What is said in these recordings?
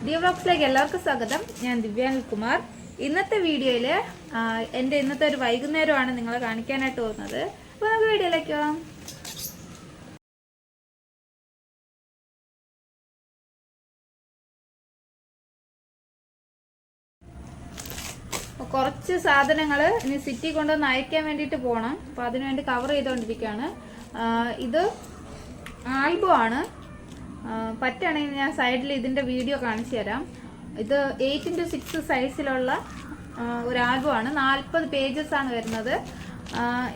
ദിയ വ്ലോഗ്സിലേക്ക് എല്ലാവർക്കും സ്വാഗതം. ഞാൻ ദിവ്യാനിൽകുമാർ. ഇന്നത്തെ വീഡിയോയിൽ എൻ്റെ ഇന്നത്തെ ഒരു വൈകുന്നേരമാണ് നിങ്ങളെ കാണിക്കാനായിട്ട് പോകുന്നത്. അപ്പോൾ നമുക്ക് വീഡിയോയിലേക്ക് പോകാം. കുറച്ച് സാധനങ്ങൾ ഇനി സിറ്റി കൊണ്ടുവന്ന് അയക്കാൻ വേണ്ടിയിട്ട് പോകണം. അപ്പോൾ അതിനുവേണ്ടി കവർ ചെയ്തുകൊണ്ടിരിക്കുകയാണ്. ഇത് ആൽബം ആണ്. പറ്റുകയാണെങ്കിൽ ഞാൻ സൈഡിൽ ഇതിൻ്റെ വീഡിയോ കാണിച്ചു തരാം. ഇത് 8x6 സൈസിലുള്ള ഒരു ആൽബമാണ്. 40 പേജസ് ആണ് വരുന്നത്.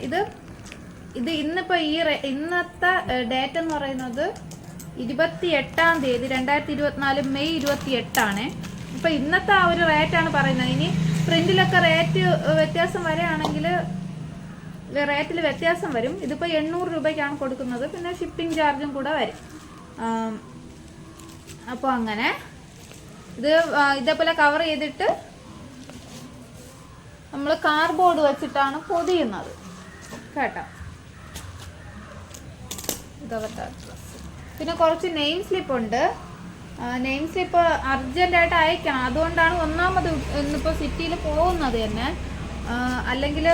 ഇത് ഇന്നിപ്പോൾ ഇന്നത്തെ ഡേറ്റ് എന്ന് പറയുന്നത് 28-ാം തീയതി 2024 മെയ് 28 ഇപ്പോൾ ഇന്നത്തെ ആ ഒരു റേറ്റാണ് പറയുന്നത്. ഇനി പ്രിന്റിലൊക്കെ റേറ്റ് വ്യത്യാസം വരികയാണെങ്കിൽ റേറ്റിൽ വ്യത്യാസം വരും. ഇതിപ്പോൾ 800 രൂപയ്ക്കാണ് കൊടുക്കുന്നത്. പിന്നെ ഷിപ്പിംഗ് ചാർജും കൂടെ വരും. അപ്പോൾ അങ്ങനെ ഇതേപോലെ കവർ ചെയ്തിട്ട് നമ്മൾ കാർഡ്ബോർഡ് വെച്ചിട്ടാണ് പൊതിയുന്നത് കേട്ടോ. പിന്നെ കുറച്ച് നെയിം സ്ലിപ്പ് ഉണ്ട്. നെയിം സ്ലിപ്പ് അർജന്റായിട്ട് അയക്കണം. അതുകൊണ്ടാണ് ഒന്നാമത് ഇന്നിപ്പോൾ സിറ്റിയിൽ പോകുന്നത് തന്നെ. അല്ലെങ്കിൽ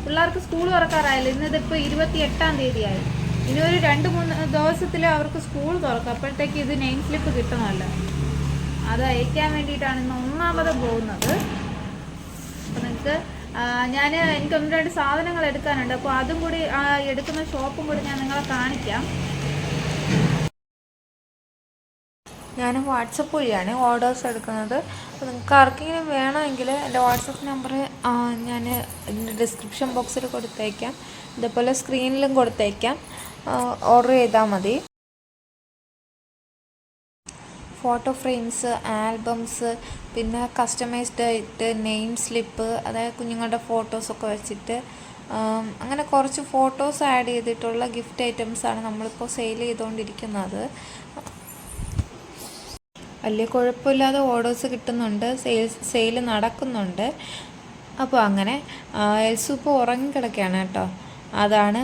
പിള്ളേർക്ക് സ്കൂൾ തുറക്കാറായല്ലോ. ഇന്നിതിപ്പോൾ 28-ാം തീയതിയായി. ഇനി ഒരു 2-3 ദിവസത്തിൽ അവർക്ക് സ്കൂൾ തുറക്കും. അപ്പോഴത്തേക്ക് ഇത് നെയിം സ്ലിപ്പ് കിട്ടണമല്ലോ. അത് അയക്കാൻ വേണ്ടിയിട്ടാണ് ഇന്ന് ഒന്നാമത് പോകുന്നത്. അപ്പം നിങ്ങൾക്ക് എനിക്ക് 1-2 സാധനങ്ങൾ എടുക്കാനുണ്ട്. അപ്പോൾ അതും കൂടി എടുക്കുന്ന ഷോപ്പും കൂടി ഞാൻ നിങ്ങളെ കാണിക്കാം. ഞാൻ വാട്സപ്പ് വഴിയാണ് ഓർഡേഴ്സ് എടുക്കുന്നത്. അപ്പോൾ നിങ്ങൾക്ക് ആർക്കെങ്കിലും വേണമെങ്കിൽ എൻ്റെ വാട്സപ്പ് നമ്പർ ഞാൻ ഇതിൻ്റെ ഡിസ്ക്രിപ്ഷൻ ബോക്സിൽ കൊടുത്തേക്കാം. ഇതേപോലെ സ്ക്രീനിലും കൊടുത്തേക്കാം. ഓർഡർ ചെയ്താൽ മതി. ഫോട്ടോ ഫ്രെയിംസ്, ആൽബംസ്, പിന്നെ കസ്റ്റമൈസ്ഡ് ആയിട്ട് നെയിം സ്ലിപ്പ്, അതായത് കുഞ്ഞുങ്ങളുടെ ഫോട്ടോസൊക്കെ വെച്ചിട്ട് അങ്ങനെ കുറച്ച് ഫോട്ടോസ് ആഡ് ചെയ്തിട്ടുള്ള ഗിഫ്റ്റ് ഐറ്റംസാണ് നമ്മളിപ്പോൾ സെയിൽ ചെയ്തുകൊണ്ടിരിക്കുന്നത്. വലിയ കുഴപ്പമില്ലാതെ ഓർഡേഴ്സ് കിട്ടുന്നുണ്ട്. സെയിൽ നടക്കുന്നുണ്ട്. അപ്പോൾ അങ്ങനെ എൽസു ഇപ്പോൾ ഉറങ്ങിക്കിടക്കുകയാണ് കേട്ടോ. അതാണ്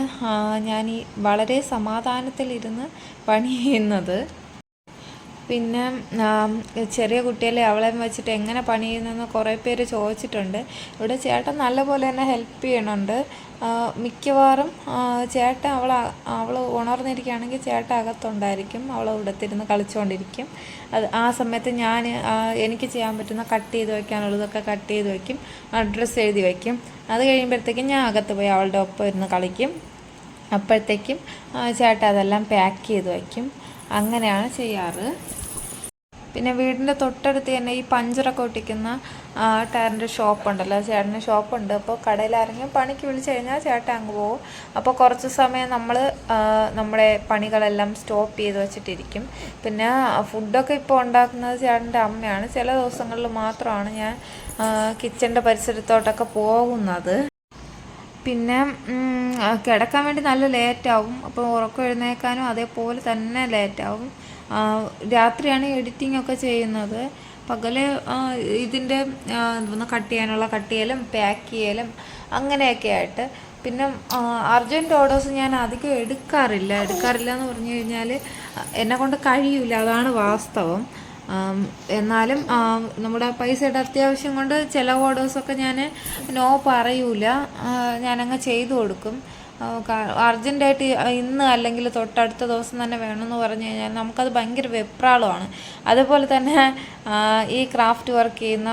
ഞാൻ ഈ വളരെ സമാധാനത്തിലിരുന്ന് പണി ചെയ്യുന്നത്. പിന്നെ ചെറിയ കുട്ടികളെ അവളെ വെച്ചിട്ട് എങ്ങനെ പണി ചെയ്യുന്നതെന്ന് കുറേ പേര് ചോദിച്ചിട്ടുണ്ട്. ഇവിടെ ചേട്ടൻ നല്ലപോലെ തന്നെ ഹെൽപ്പ് ചെയ്യണുണ്ട്. മിക്കവാറും ചേട്ടൻ അവൾ ഉണർന്നിരിക്കുകയാണെങ്കിൽ ചേട്ടൻ അകത്തുണ്ടായിരിക്കും. അവൾ ഇവിടത്തിരുന്ന് കളിച്ചുകൊണ്ടിരിക്കും. ആ സമയത്ത് ഞാൻ എനിക്ക് ചെയ്യാൻ പറ്റുന്ന കട്ട് ചെയ്ത് വയ്ക്കാനുള്ളതൊക്കെ കട്ട് ചെയ്ത് വയ്ക്കും. അഡ്രസ്സ് എഴുതി വയ്ക്കും. അത് കഴിയുമ്പോഴത്തേക്കും ഞാൻ അകത്ത് പോയി അവളുടെ ഒപ്പം ഇരുന്ന് കളിക്കും. അപ്പോഴത്തേക്കും ചേട്ടൻ അതെല്ലാം പാക്ക് ചെയ്ത് വയ്ക്കും. അങ്ങനെയാണ് ചെയ്യാറ്. പിന്നെ വീടിൻ്റെ തൊട്ടടുത്ത് തന്നെ ഈ പഞ്ചറൊക്കെ ഒട്ടിക്കുന്ന ടയറിൻ്റെ ഷോപ്പുണ്ടല്ലോ, ചേട്ടൻ്റെ ഷോപ്പുണ്ട്. അപ്പോൾ കടയിൽ ആരെങ്കിലും പണിക്ക് വിളിച്ചു കഴിഞ്ഞാൽ ചേട്ടൻ അങ്ങ് പോകും. അപ്പോൾ കുറച്ച് സമയം നമ്മുടെ പണികളെല്ലാം സ്റ്റോപ്പ് ചെയ്ത് വെച്ചിട്ടിരിക്കും. പിന്നെ ഫുഡൊക്കെ ഇപ്പോൾ ഉണ്ടാക്കുന്നത് ചേട്ടൻ്റെ അമ്മയാണ്. ചില ദിവസങ്ങളിൽ മാത്രമാണ് ഞാൻ കിച്ചൻ്റെ പരിസരത്തോട്ടൊക്കെ പോകുന്നത്. പിന്നെ കിടക്കാൻ വേണ്ടി നല്ല ലേറ്റാവും. അപ്പോൾ ഉറക്കം എഴുന്നേൽക്കാനും അതേപോലെ തന്നെ ലേറ്റാവും. രാത്രിയാണ് എഡിറ്റിംഗ് ഒക്കെ ചെയ്യുന്നത്. പകല് ഇതിൻ്റെ കട്ട് ചെയ്യാനുള്ള കട്ട് ചെയ്യലും പാക്ക് ചെയ്യലും അങ്ങനെയൊക്കെ ആയിട്ട്. പിന്നെ അർജൻറ്റ് ഓർഡേഴ്സ് ഞാൻ അധികം എടുക്കാറില്ല എന്ന് പറഞ്ഞു കഴിഞ്ഞാൽ എന്നെക്കൊണ്ട് കഴിയില്ല, അതാണ് വാസ്തവം. എന്നാലും നമ്മുടെ പൈസയുടെ അത്യാവശ്യം കൊണ്ട് ചില ഓർഡേഴ്സൊക്കെ ഞാൻ നോ പറയൂല, ഞാനങ്ങ് ചെയ്തു കൊടുക്കും. അർജൻറ്റായിട്ട് ഇന്ന് അല്ലെങ്കിൽ തൊട്ടടുത്ത ദിവസം തന്നെ വേണമെന്ന് പറഞ്ഞു കഴിഞ്ഞാൽ നമുക്കത് ഭയങ്കര വെപ്രാളമാണ്. അതുപോലെ തന്നെ ഈ ക്രാഫ്റ്റ് വർക്ക് ചെയ്യുന്ന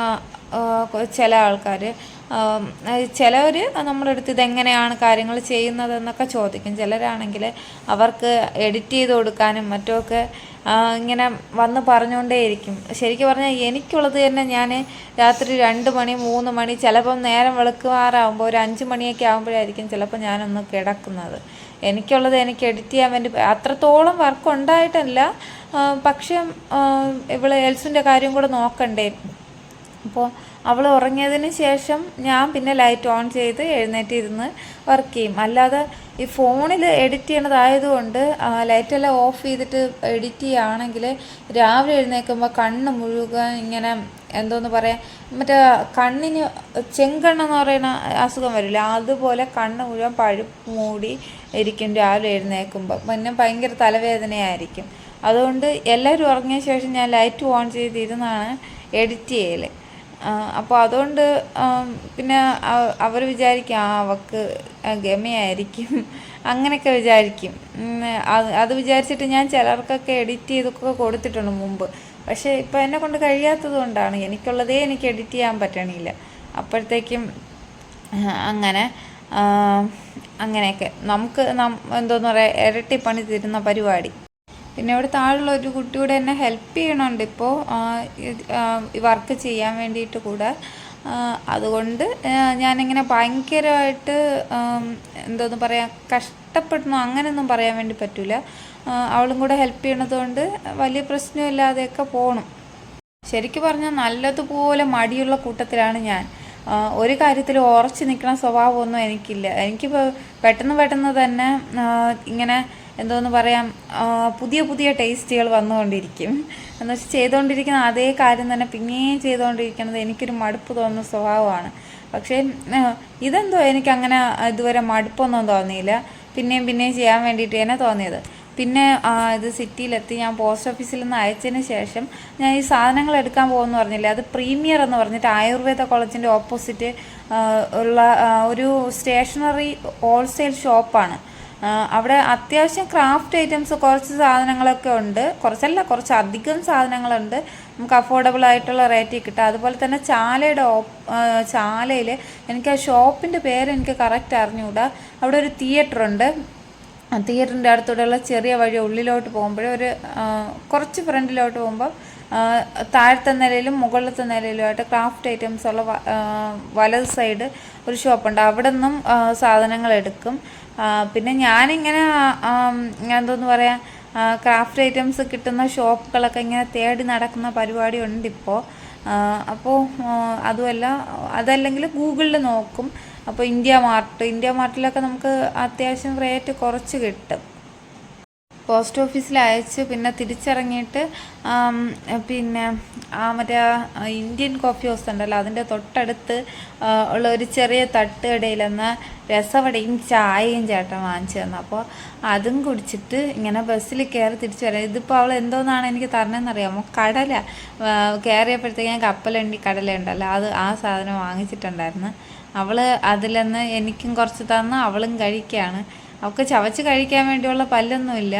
ചില ആൾക്കാർ ചിലവർ നമ്മുടെ അടുത്ത് ഇതെങ്ങനെയാണ് കാര്യങ്ങൾ ചെയ്യുന്നതെന്നൊക്കെ ചോദിക്കും. ചിലരാണെങ്കിൽ അവർക്ക് എഡിറ്റ് ചെയ്ത് കൊടുക്കാനും മറ്റുമൊക്കെ ഇങ്ങനെ വന്ന് പറഞ്ഞുകൊണ്ടേയിരിക്കും. ശരിക്കും പറഞ്ഞാൽ എനിക്കുള്ളത് തന്നെ ഞാൻ രാത്രി 2 മണി 3 മണി ചിലപ്പം നേരം വെളുക്കുമാറാകുമ്പോൾ ഒരു 5 മണിയൊക്കെ ആകുമ്പോഴായിരിക്കും ചിലപ്പോൾ ഞാനൊന്ന് കിടക്കുന്നത്. എനിക്കുള്ളത് എനിക്ക് എഡിറ്റ് ചെയ്യാൻ വേണ്ടി അത്രത്തോളം വർക്ക് ഉണ്ടായിട്ടല്ല. പക്ഷേ ഇവള് എൽസിൻ്റെ കാര്യം കൂടെ നോക്കണ്ടേ. അപ്പോൾ അവൾ ഉറങ്ങിയതിന് ശേഷം ഞാൻ പിന്നെ ലൈറ്റ് ഓൺ ചെയ്ത് എഴുന്നേറ്റിരുന്ന് വർക്ക് ചെയ്യും. അല്ലാതെ ഈ ഫോണിൽ എഡിറ്റ് ചെയ്യണതായതുകൊണ്ട് ലൈറ്റെല്ലാം ഓഫ് ചെയ്തിട്ട് എഡിറ്റ് ചെയ്യുകയാണെങ്കിൽ രാവിലെ എഴുന്നേൽക്കുമ്പോൾ കണ്ണ് മുഴുവൻ ഇങ്ങനെ എന്തോന്ന് പറയാം, മറ്റേ കണ്ണിന് ചെങ്കണ്ണെന്ന് പറയുന്ന അസുഖം വരില്ല, അതുപോലെ കണ്ണ് മുഴുവൻ പഴുപ്പ് മൂടി ഇരിക്കും രാവിലെ എഴുന്നേൽക്കുമ്പോൾ. പിന്നെ ഭയങ്കര തലവേദനയായിരിക്കും. അതുകൊണ്ട് എല്ലാവരും ഉറങ്ങിയ ശേഷം ഞാൻ ലൈറ്റ് ഓൺ ചെയ്തിരുന്നാണ് എഡിറ്റ് ചെയ്യൽ. അപ്പോൾ അതുകൊണ്ട് പിന്നെ അവർ വിചാരിക്കും അവൾക്ക് ഗമയായിരിക്കും അങ്ങനെയൊക്കെ വിചാരിക്കും. അത് വിചാരിച്ചിട്ട് ഞാൻ ചിലർക്കൊക്കെ എഡിറ്റ് ചെയ്തൊക്കെ കൊടുത്തിട്ടുണ്ട് മുമ്പ്. പക്ഷേ ഇപ്പോൾ എന്നെ കൊണ്ട് കഴിയാത്തത് കൊണ്ടാണ്, എനിക്കുള്ളതേ എനിക്ക് എഡിറ്റ് ചെയ്യാൻ പറ്റണില്ല. അപ്പോഴത്തേക്കും അങ്ങനെയൊക്കെ നമുക്ക് എന്തോന്ന് പറയുക, ഇരട്ടി പണി തരുന്ന പരിപാടി. പിന്നെ ഇവിടെ താഴെയുള്ള ഒരു കുട്ടിയോട് എന്നെ ഹെൽപ്പ് ചെയ്യണുണ്ട് ഇപ്പോൾ വർക്ക് ചെയ്യാൻ വേണ്ടിയിട്ട് കൂടെ. അതുകൊണ്ട് ഞാനിങ്ങനെ ഭയങ്കരമായിട്ട് എന്തോന്ന് പറയുക, കഷ്ടപ്പെടണോ അങ്ങനെയൊന്നും പറയാൻ വേണ്ടി പറ്റില്ല. അവളും കൂടെ ഹെൽപ്പ് ചെയ്യണത് കൊണ്ട് വലിയ പ്രശ്നമില്ലാതെയൊക്കെ പോകണം. ശരിക്കും പറഞ്ഞാൽ നല്ലതുപോലെ മടിയുള്ള കൂട്ടത്തിലാണ് ഞാൻ. ഒരു കാര്യത്തിൽ ഉറച്ചു നിൽക്കുന്ന സ്വഭാവമൊന്നും എനിക്കില്ല. എനിക്കിപ്പോൾ പെട്ടെന്ന് തന്നെ ഇങ്ങനെ എന്തോന്ന് പറയാം, പുതിയ പുതിയ ടേസ്റ്റുകൾ വന്നുകൊണ്ടിരിക്കും. എന്ന് വെച്ചാൽ ചെയ്തുകൊണ്ടിരിക്കുന്ന അതേ കാര്യം തന്നെ പിന്നെയും ചെയ്തുകൊണ്ടിരിക്കുന്നത് എനിക്കൊരു മടുപ്പ് തോന്നുന്ന സ്വഭാവമാണ്. പക്ഷേ ഇതെന്തോ എനിക്കങ്ങനെ ഇതുവരെ മടുപ്പൊന്നും തോന്നിയില്ല. പിന്നെയും ചെയ്യാൻ വേണ്ടിയിട്ട് തന്നെ തോന്നിയത്. പിന്നെ ഇത് സിറ്റിയിലെത്തി ഞാൻ പോസ്റ്റ് ഓഫീസിൽ നിന്ന് അയച്ചതിന് ശേഷം ഞാൻ ഈ സാധനങ്ങൾ എടുക്കാൻ പോകുമെന്ന് പറഞ്ഞില്ലേ, അത് പ്രീമിയർ എന്ന് പറഞ്ഞിട്ട് ആയുർവേദ കോളേജിൻ്റെ ഓപ്പോസിറ്റ് ഉള്ള ഒരു സ്റ്റേഷനറി ഹോൾസെയിൽ ഷോപ്പാണ്. അവിടെ അത്യാവശ്യം ക്രാഫ്റ്റ് ഐറ്റംസ് കുറച്ച് സാധനങ്ങളൊക്കെ ഉണ്ട്. കുറച്ച് അധികം സാധനങ്ങളുണ്ട്. നമുക്ക് അഫോർഡബിൾ ആയിട്ടുള്ള റേറ്റിൽ കിട്ടും. അതുപോലെ തന്നെ ചാലയിൽ എനിക്ക് ആ ഷോപ്പിൻ്റെ പേര് എനിക്ക് കറക്റ്റ് അറിഞ്ഞുകൂടാ. അവിടെ ഒരു തിയേറ്ററുണ്ട്. തിയേറ്ററിൻ്റെ അടുത്തൂടെയുള്ള ചെറിയ വഴി ഉള്ളിലോട്ട് പോകുമ്പോൾ കുറച്ച് ഫ്രണ്ടിലോട്ട് പോകുമ്പോൾ താഴത്തെ നിലയിലും മുകളിലത്തെ നിലയിലുമായിട്ട് ക്രാഫ്റ്റ് ഐറ്റംസ് ഉള്ള വലത് സൈഡ് ഒരു ഷോപ്പുണ്ട്. അവിടെ നിന്നും സാധനങ്ങൾ എടുക്കും. പിന്നെ ഞാനിങ്ങനെ എന്തോന്ന് പറയാ, ക്രാഫ്റ്റ് ഐറ്റംസ് കിട്ടുന്ന ഷോപ്പുകളൊക്കെ ഇങ്ങനെ തേടി നടക്കുന്ന പരിപാടി ഉണ്ട് ഇപ്പോൾ. അപ്പോൾ അതല്ലെങ്കിൽ ഗൂഗിളിൽ നോക്കും. അപ്പോൾ ഇന്ത്യ മാർട്ടിലൊക്കെ നമുക്ക് അത്യാവശ്യം റേറ്റ് കുറച്ച് കിട്ടും. പോസ്റ്റ് ഓഫീസിൽ അയച്ച് പിന്നെ തിരിച്ചിറങ്ങിയിട്ട് പിന്നെ മറ്റേ ഇന്ത്യൻ കോഫി ഹൗസ് ഉണ്ടല്ലോ, അതിൻ്റെ തൊട്ടടുത്ത് ഉള്ള ഒരു ചെറിയ തട്ടുകടയിൽ നിന്ന് രസവടയും ചായയും ചേട്ടൻ വാങ്ങിച്ചു തന്നു. അപ്പോൾ അതും കുടിച്ചിട്ട് ഇങ്ങനെ ബസ്സിൽ കയറി തിരിച്ചു വരാം. ഇതിപ്പോൾ അവൾ എന്തോന്നാണ് എനിക്ക് തരണമെന്നറിയാമോ? കടല കയറിയപ്പോഴത്തേക്കും കപ്പലണ്ടി കടല ഉണ്ടല്ലോ, ആ സാധനം വാങ്ങിച്ചിട്ടുണ്ടായിരുന്നു. അവൾ അതിൽ നിന്ന് എനിക്കും കുറച്ച് തന്ന് അവളും കഴിക്കുകയാണ്. അവൾക്ക് ചവച്ച് കഴിക്കാൻ വേണ്ടിയുള്ള പല്ലൊന്നുമില്ല.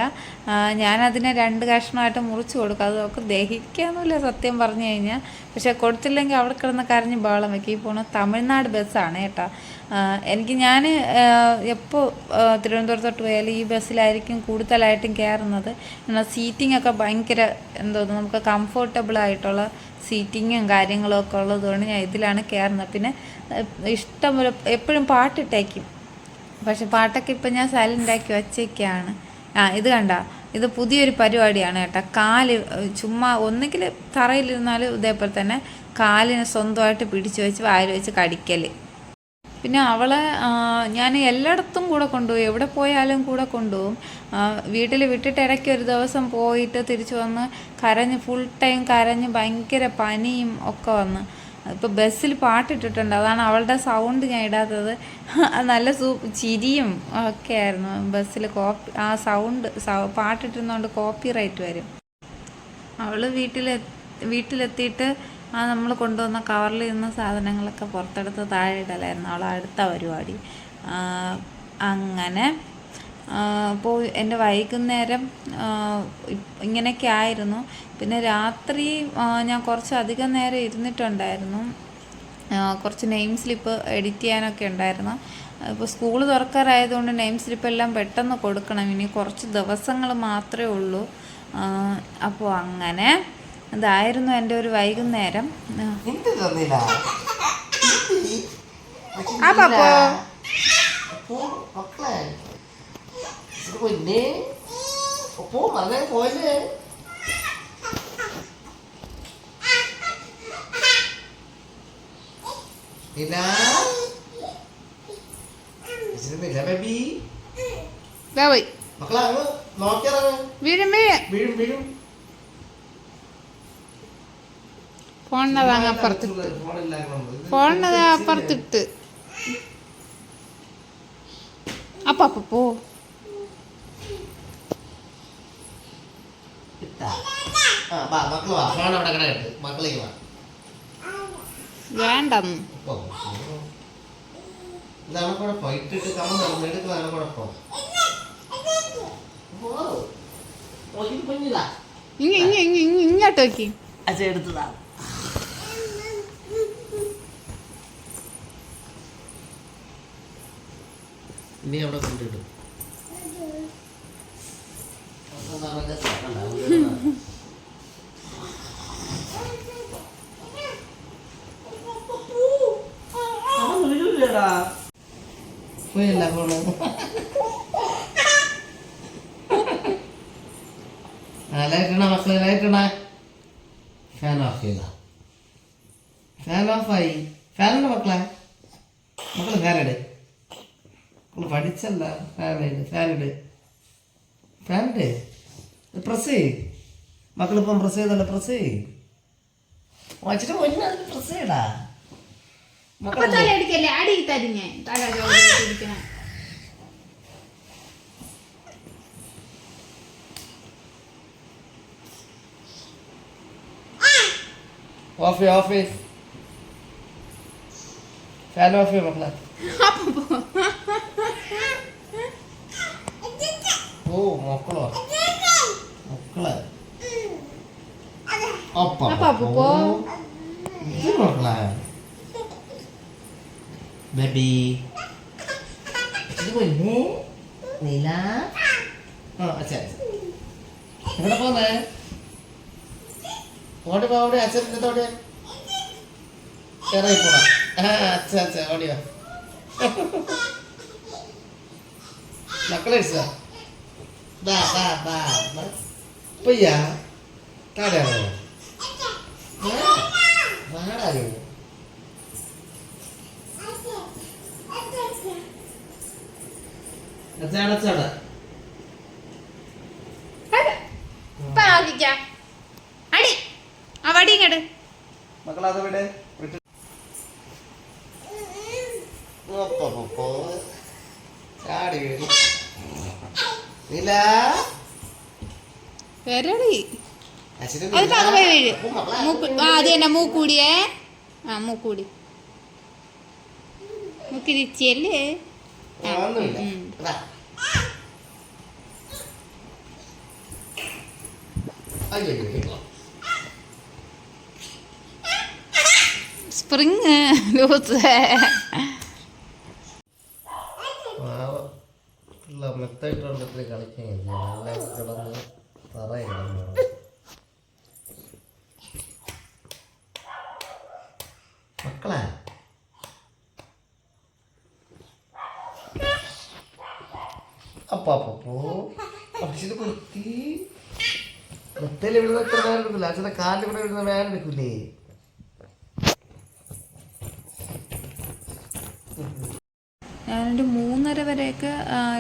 ഞാനതിനെ 2 കഷ്ണമായിട്ട് മുറിച്ച് കൊടുക്കും. അത് അവൾക്ക് ദഹിക്കാനൊന്നുമില്ല സത്യം പറഞ്ഞു കഴിഞ്ഞാൽ. പക്ഷെ കൊടുത്തില്ലെങ്കിൽ അവിടെ കിടന്ന് കരഞ്ഞ് ബഹളം വയ്ക്കും. ഈ പോണ തമിഴ്നാട് ബസ്സാണ് കേട്ടോ. ഞാൻ എപ്പോൾ തിരുവനന്തപുരത്തോട്ട് പോയാലും ഈ ബസ്സിലായിരിക്കും കൂടുതലായിട്ടും കയറുന്നത്. എന്നാൽ സീറ്റിംഗ് ഒക്കെ ഭയങ്കര നമുക്ക് കംഫർട്ടബിൾ ആയിട്ടുള്ള സീറ്റിങ്ങും കാര്യങ്ങളും ഒക്കെ ഉള്ളതുകൊണ്ട് ഞാൻ ഇതിലാണ് കയറുന്നത്. പിന്നെ ഇഷ്ടംപോലെ എപ്പോഴും പാട്ടിട്ടേക്കും. പക്ഷെ പാട്ടൊക്കെ ഇപ്പം ഞാൻ സൈലൻ്റാക്കി വച്ചേക്കാണ്. ഇത് കണ്ട, ഇത് പുതിയൊരു പരിപാടിയാണ് കേട്ടോ. കാല് ചുമ്മാ ഒന്നുകിൽ തറയിലിരുന്നാലും ഇതേപോലെ തന്നെ കാലിനെ സ്വന്തമായിട്ട് പിടിച്ചു വെച്ച് വായിൽ വെച്ച് കടിക്കൽ. പിന്നെ അവളെ ഞാൻ എല്ലായിടത്തും കൂടെ കൊണ്ടുപോയി, എവിടെ പോയാലും കൂടെ കൊണ്ടുപോകും. വീട്ടിൽ വിട്ടിട്ട് ഇടയ്ക്ക് ഒരു ദിവസം പോയിട്ട് തിരിച്ചു വന്ന് ഫുൾ ടൈം കരഞ്ഞ് ഭയങ്കര പനിയും ഒക്കെ വന്ന്. ഇപ്പോൾ ബസ്സിൽ പാട്ടിട്ടിട്ടുണ്ട്, അതാണ് അവളുടെ സൗണ്ട് ഞാൻ ഇടാത്തത്. നല്ല ചിരിയും ഒക്കെ ആയിരുന്നു ബസ്സിൽ. ആ സൗണ്ട് പാട്ടിട്ടിരുന്നതുകൊണ്ട് കോപ്പി റൈറ്റ് വരും. അവൾ വീട്ടിലെത്തിയിട്ട് നമ്മൾ കൊണ്ടുവന്ന കവറിൽ ഇരുന്ന സാധനങ്ങളൊക്കെ പുറത്തെടുത്ത് താഴെ ഇടലായിരുന്നു അവൾ അടുത്ത പരിപാടി. അങ്ങനെ അപ്പോൾ എൻ്റെ വൈകുന്നേരം ഇങ്ങനെയൊക്കെ ആയിരുന്നു. പിന്നെ രാത്രി ഞാൻ കുറച്ചധികം നേരം ഇരുന്നിട്ടുണ്ടായിരുന്നു. കുറച്ച് നെയിം സ്ലിപ്പ് എഡിറ്റ് ചെയ്യാനൊക്കെ ഉണ്ടായിരുന്നു. ഇപ്പോൾ സ്കൂൾ തുറക്കാറായതുകൊണ്ട് നെയിം സ്ലിപ്പ് എല്ലാം പെട്ടെന്ന് കൊടുക്കണം. ഇനി കുറച്ച് ദിവസങ്ങൾ മാത്രമേ ഉള്ളൂ. അപ്പോൾ അങ്ങനെ ഇതായിരുന്നു എൻ്റെ ഒരു വൈകുന്നേരം. ഫോണിനതാ അപ്പുറത്തിട്ട് അപ്പോ മക്കള് വാ, ഫോൺ അവിടെ കിടക്കട്ടെ, മക്കളേക്ക് വാ. വേണ്ടെന്ന് ഇതാണ് കുഴപ്പം, ഇട്ടിട്ട് കമന്ന് എടുക്കുന്നതാണ് കുഴപ്പം. കുഞ്ഞിതാ ഇങ്ങോട്ട് നോക്കി. അച്ഛ എടുത്തതാ. ഇനി അവിടെ കൊണ്ടിടും. പോയല്ല ഫോണ്. ലൈറ്റണ മക്കളെ, ലൈറ്റണ. ഫാൻ ഓഫ് ചെയ്ത, ഫാൻ ഓഫായി. ഫാനുണ്ട് മക്കളെ, മക്കള് ഫാനിട്. മക്കള് പഠിച്ചല്ല, ഫാനിട്, ഫാനിട്, ഫാനിട്. പ്രസ് ചെയ് മക്കളിപ്പം, പ്രസ് ചെയ്തല്ലോ, പ്രസ് ചെയ്. വച്ചിട്ട് പൊന്നെ പ്രസ് ചെയ്യടാ മക്കളെ. തല അടിക്കല്ലേ, അടി തരിഞ്ഞേ തല ചോദിക്കണം. ഓഫ് ചെയ്യ്, ഓഫ് ചെയ്യ്, ഫാൻ ഓഫ് ചെയ്യ് മക്കളെ. ഓ മക്കളോ, മക്കളെ മക്കളെ ബേബി നീല. അച്ഛൻ എവിടെ പോന്നേ? ഓടി പോ, ഓടി. അച്ഛൻ ഓടി ഇറങ്ങി പോടാ. അച്ഛ അച്ഛ ഓടിയോ. മക്കളെ പൊയ്യാ താടാ വാടാ. അച്ഛാടച്ചാടാ അടി ആ വടി ഇങ്ങട്. മക്കളത് വിടെ ചാടി വീഴും. നീല വരടി അത് തകവ വീഴ്. അത് തന്നെ മൂക്കൂടിയേ. ആ മൂക്കൂടി, മൂക്കിരിച്ചല്ലേ. സ്പ്രിങ് ലൂസ് മെത്തായിട്ടുണ്ട് കളിക്കാൻ കിടന്ന് തറ മക്കളെ. അപ്പോ പക്ഷെ കുത്തി മെത്തയിൽ വിടുന്ന എത്ര വേദന എടുക്കില്ല. അച്ഛൻ്റെ കാലിൽ കൂടെ വിടുന്ന വേദന എടുക്കില്ലേ? ഞാനൊരു 3:30 വരെയൊക്കെ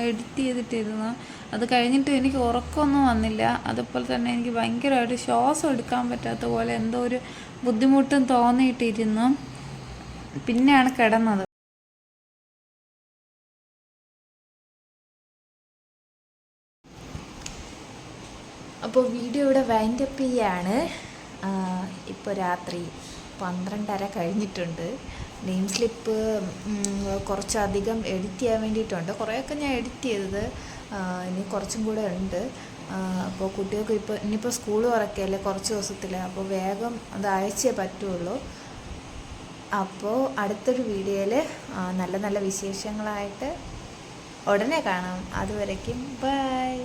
എഡിറ്റ് ചെയ്തിട്ടിരുന്നു. അത് കഴിഞ്ഞിട്ട് എനിക്ക് ഉറക്കമൊന്നും വന്നില്ല. അതുപോലെ തന്നെ എനിക്ക് ഭയങ്കരമായിട്ട് ശ്വാസം എടുക്കാൻ പറ്റാത്ത പോലെ എന്തോ ഒരു ബുദ്ധിമുട്ടും തോന്നിയിട്ടിരുന്നു. പിന്നെയാണ് കിടന്നത്. അപ്പോൾ വീഡിയോ ഇവിടെ വൈൻഡപ്പ് ചെയ്യാണ്. ഇപ്പോൾ രാത്രി 12:30 കഴിഞ്ഞിട്ടുണ്ട്. നെയിം സ്ലിപ്പ് കുറച്ചധികം എഡിറ്റ് ചെയ്യാൻ വേണ്ടിയിട്ടുണ്ട്. കുറേയൊക്കെ ഞാൻ എഡിറ്റ് ചെയ്തത്, ഇനി കുറച്ചും കൂടെ ഉണ്ട്. അപ്പോൾ കുട്ടികൾക്ക് ഇനിയിപ്പോൾ സ്കൂൾ തുറക്കുകയല്ലേ കുറച്ച് ദിവസത്തിൽ, അപ്പോൾ വേഗം അത് അയച്ചേ പറ്റുള്ളൂ. അപ്പോൾ അടുത്തൊരു വീഡിയോയിൽ നല്ല നല്ല വിശേഷങ്ങളായിട്ട് ഉടനെ കാണാം. അതുവരയ്ക്കും ബൈ.